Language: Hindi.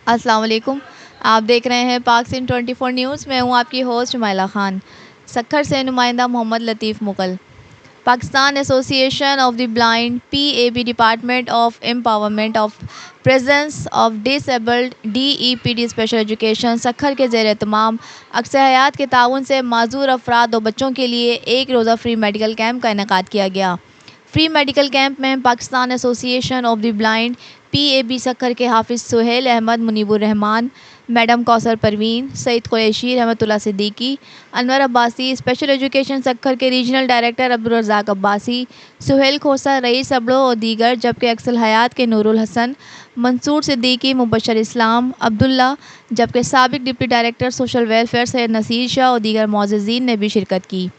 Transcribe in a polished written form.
अस्सलाम वालेकुम। आप देख रहे हैं पाक सिंध 24 न्यूज़। मैं हूं आपकी होस्ट माइला खान। सक्खर से नुमाइंदा Mohammad Latif Mughal. Pakistan association of the blind PAB department of empowerment of presence of disabled DEPD special education Sukkur के ज़ेर एहतमाम अक्स हयात के ताउन से माजूर अफराद और बच्चों के लिए एक रोज़ा फ्री मेडिकल कैंप का इनेकाद किया गया। फ्री मेडिकल कैंप में Pakistan association of the blind PAB Sukkur के हाफिज़ सुहेल अहमद, मुनीबुर रहमान, मैडम कौसर परवीन, सईद कुरैशी, रहमतुल्लाह सिद्दीकी, अनवर अब्बासी, स्पेशल एजुकेशन सक्खर के रीजनल डायरेक्टर अब्दुल रज़ाक अब्बासी, सुहेल खोसा, रईस अबड़ो और दीगर, जबकि अक्सल हयात के नूरुल हसन, मंसूर सिद्दीकी, मुबशर इस्लाम, अब्दुल्ला, जबकि साबिक deputy director social welfare Syed Nasir Shah और दीगर मोअज़्ज़िज़ीन ने भी शिरकत की।